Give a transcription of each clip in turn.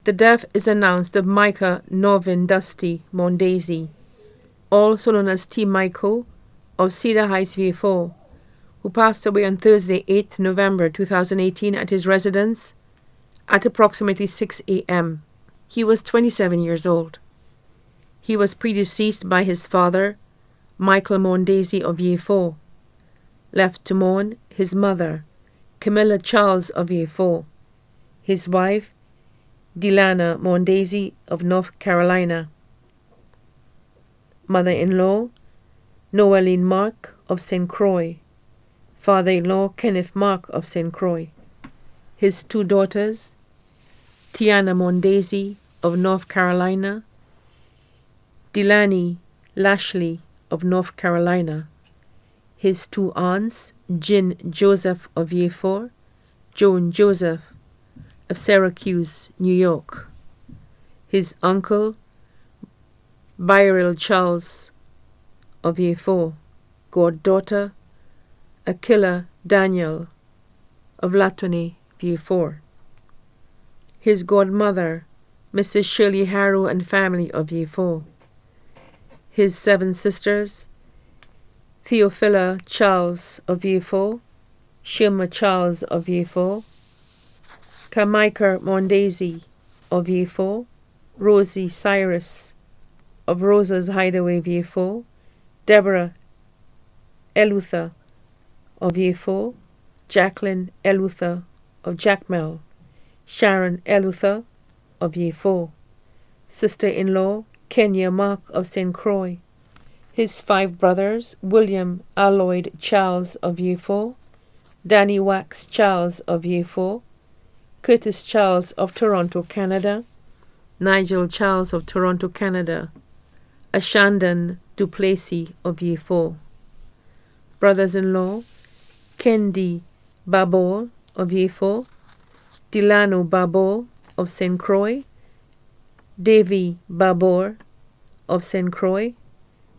The death is announced of Micah Mondesir, also known as T. Michael, of Cedar Heights, VA4, who passed away on Thursday, 8th November 2018 at his residence at approximately 6 a.m. He was 27 years old. He was predeceased by his father, Micah Mondesir of VA4, left to mourn his mother, Camilla Charles of VA4, his wife, Delana Mondesir of North Carolina, mother-in-law, Noeline Mark of St. Croix, father-in-law, Kenneth Mark of St. Croix, his two daughters, Tiana Mondesir of North Carolina, Delaney Lashley of North Carolina, his two aunts, Jin Joseph of VA4, Joan Joseph of Syracuse, New York, his uncle, Byrill Charles of VA4, goddaughter, Aquila Daniel of Latone, VA4, his godmother, Mrs. Shirley Harrow and family of VA4, his 7 sisters, Theophila Charles of VA4, Shirma Charles of VA4, Micah Mondesir of VA4, Rosie Cyrus of Rosa's Hideaway, VA4, Deborah Eluther of VA4, Jacqueline Eluther of Jackmel, Sharon Eluther of VA4, sister-in-law Kenya Mark of St. Croix, his 5 brothers, William Alloyd Charles of VA4, Danny Wax Charles of VA4, Curtis Charles of Toronto, Canada, Nigel Charles of Toronto, Canada, Ashandan Duplessis of VA4, brothers-in-law, Kendi Babor of VA4, Delano Babor of St. Croix, Davy Babor of St. Croix,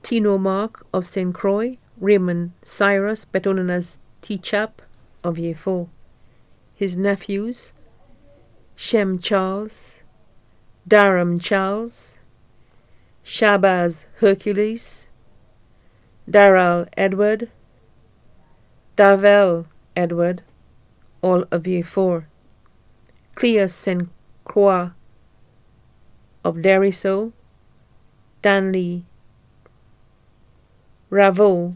Tino Mark of St. Croix, Raymond Cyrus, better known as T-Chap of VA4, his nephews, Shem Charles, Daram Charles, Shabazz Hercules, Daryl Edward, Davel Edward, all of VA4, Clea St. Croix of Deriso, Danley Ravo,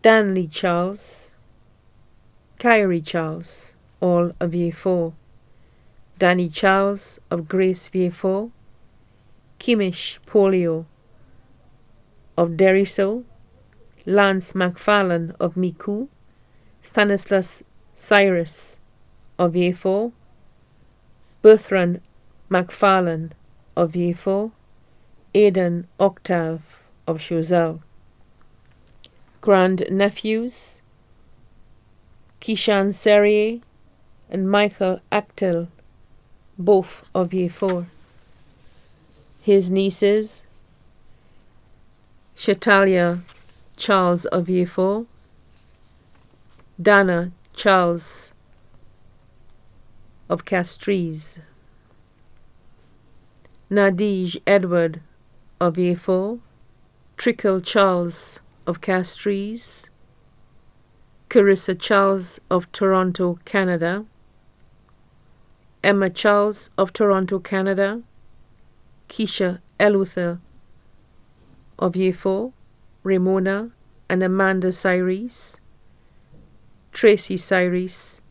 Danley Charles, Kyrie Charles, all of VA4, Danny Charles of Grace, VA4, Kimish Polio of Deriso, Lance McFarlane of Miku, Stanislas Cyrus of VA4, Bertrand McFarlane of VA4, Aidan Octave of Choiseul. Grand-nephews, Kishan Serrier and Michael Actel, both of VA4. His nieces, Shatalia Charles of VA4, Dana Charles of Castries, Nadige Edward of VA4, Trickle Charles of Castries, Carissa Charles of Toronto, Canada, Emma Charles of Toronto, Canada, Keisha Eluther of VA4, Ramona and Amanda Cyrus, Tracy Cyrus,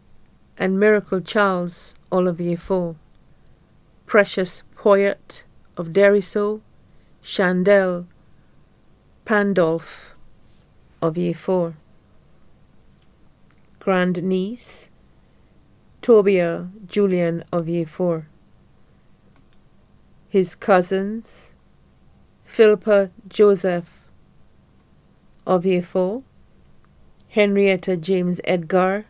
and Miracle Charles, all of VA4, Precious Poyet of Deriso, Chandel Pandolf of VA4, Grandniece, Tobia Julian of VA4, his cousins, Philippa Joseph of VA4, Henrietta James Edgar,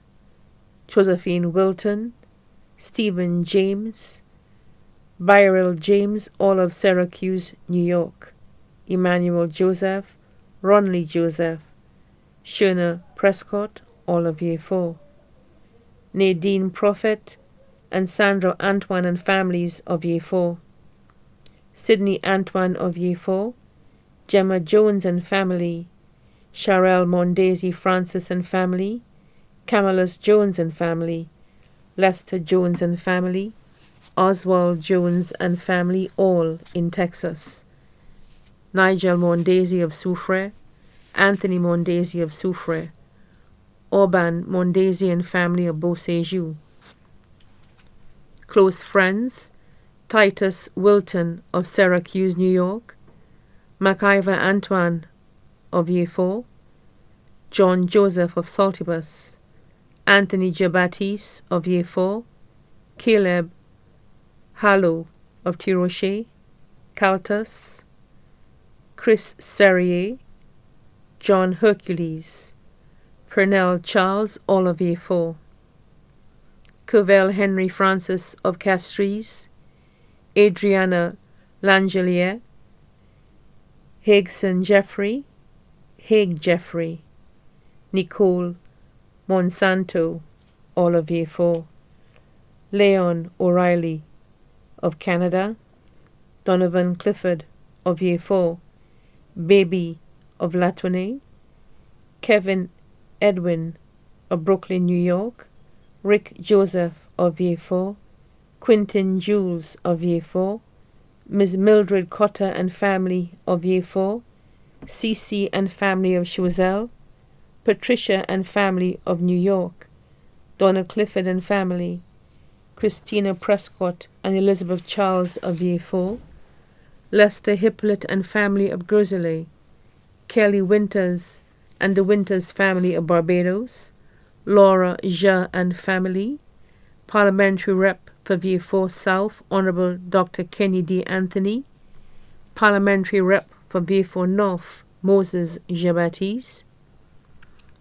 Josephine Wilton, Stephen James, Byrill James, all of Syracuse, New York, Emmanuel Joseph, Ronley Joseph, Shona Prescott, all of VA4, Nadine Prophet, and Sandra Antoine and families of Vieux-Fort, Sidney Antoine of Vieux-Fort, Gemma Jones and family, Sharelle Mondesir Francis and family, Camillus Jones and family, Lester Jones and family, Oswald Jones and family, all in Texas, Nigel Mondesir of Soufrière, Anthony Mondesir of Soufrière, Orban Mondesir and family of Beauséjour. Close friends, Titus Wilton of Syracuse, New York, MacIver Antoine of Vieux-Fort, John Joseph of Saltibus, Anthony Jean-Baptiste of Vieux-Fort, Caleb Hallow of Tirocher, Caltas, Chris Serrier, John Hercules, Pernell Charles, all of Vieux-Fort, Covell Henry Francis of Castries, Adriana Langelier, Haigson Jeffrey, Haig Jeffrey, Nicole Monsanto, all of Vieux-Fort, Leon O'Reilly of Canada, Donovan Clifford of Vieux-Fort, Baby of Latonnais, Kevin Edwin of Brooklyn, New York, Rick Joseph of Vieux-Fort, Quentin Jules of Vieux-Fort, Ms. Mildred Cotter and family of Vieux-Fort, Cece and family of Choiseul, Patricia and family of New York, Donna Clifford and family, Christina Prescott and Elizabeth Charles of Vieux-Fort, Lester Hippolyte and family of Groseilliers, Kelly Winters and the Winters family of Barbados, Laura Ja and family, Parliamentary Rep for Vieux-Fort South, Honorable Dr. Kenny D. Anthony, Parliamentary Rep for Vieux-Fort North, Moses Jean-Baptiste,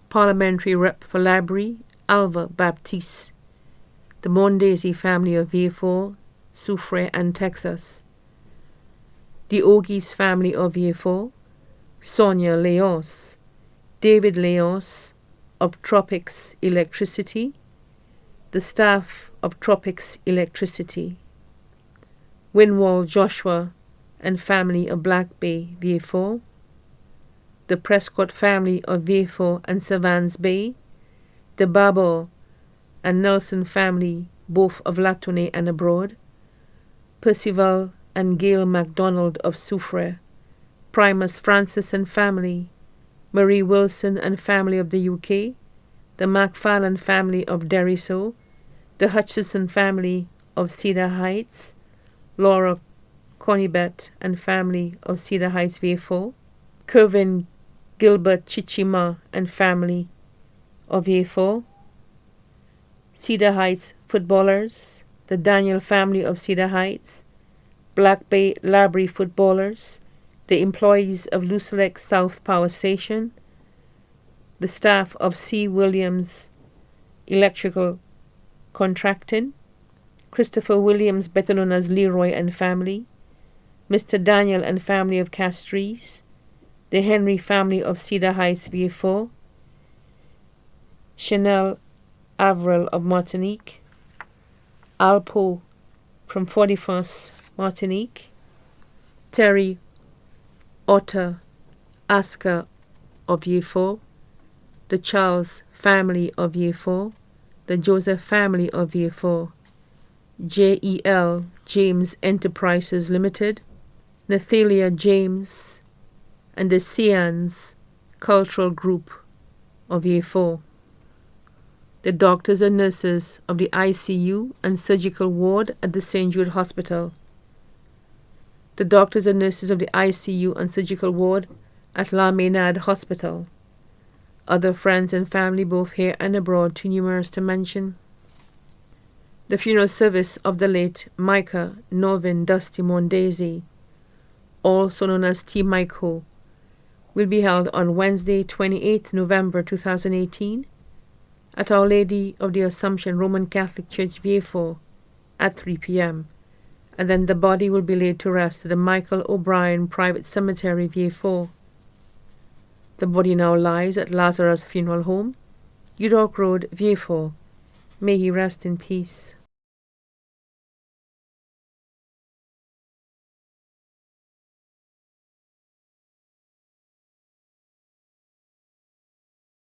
Parliamentary Rep for Labrie, Alva Baptiste, the Mondesir family of Vieux-Fort, Soufrière and Texas, the Ogis family of Vieux-Fort, Sonia Leos, David Leos of Tropics Electricity, the staff of Tropics Electricity, Winwall Joshua and family of Black Bay, Vieux-Fort, the Prescott family of Vieux-Fort and Savans Bay, the Barbour and Nelson family, both of Latonnais and abroad, Percival and Gail MacDonald of Soufrière, Primus Francis and family, Marie Wilson and family of the UK, the MacFarlane family of Deriso, the Hutchison family of Cedar Heights, Laura Conibet and family of Cedar Heights, Vieux-Fort, Kervin Gilbert Chichima and family of Vieux-Fort, Cedar Heights footballers, the Daniel family of Cedar Heights, Black Bay Labrie footballers, the employees of Lucilec South Power Station, the staff of C. Williams Electrical Contracting, Christopher Williams, better known as Leroy and family, Mr. Daniel and family of Castries, the Henry family of Cedar Heights, Vieux-Fort, Chanel Avril of Martinique, Alpo from 41st Martinique, Terry Otter Asker of Vieux-Fort, the Charles family of Vieux-Fort, the Joseph family of Vieux-Fort, JEL James Enterprises Limited, Nathalia James, and the Sians Cultural Group of Vieux-Fort, the doctors and nurses of the ICU and surgical ward at the St. Jude Hospital, the doctors and nurses of the ICU and surgical ward at La Maynard Hospital, other friends and family both here and abroad too numerous to mention. The funeral service of the late Micah Norvin Dusty Mondesir, also known as T. Michael, will be held on Wednesday, 28th November 2018 at Our Lady of the Assumption Roman Catholic Church, Vieux-Fort, at 3 p.m., and then the body will be laid to rest at the Michael O'Brien Private Cemetery, Vieux-Fort. The body now lies at Lazarus Funeral Home, Udork Road, Vieux-Fort. May he rest in peace.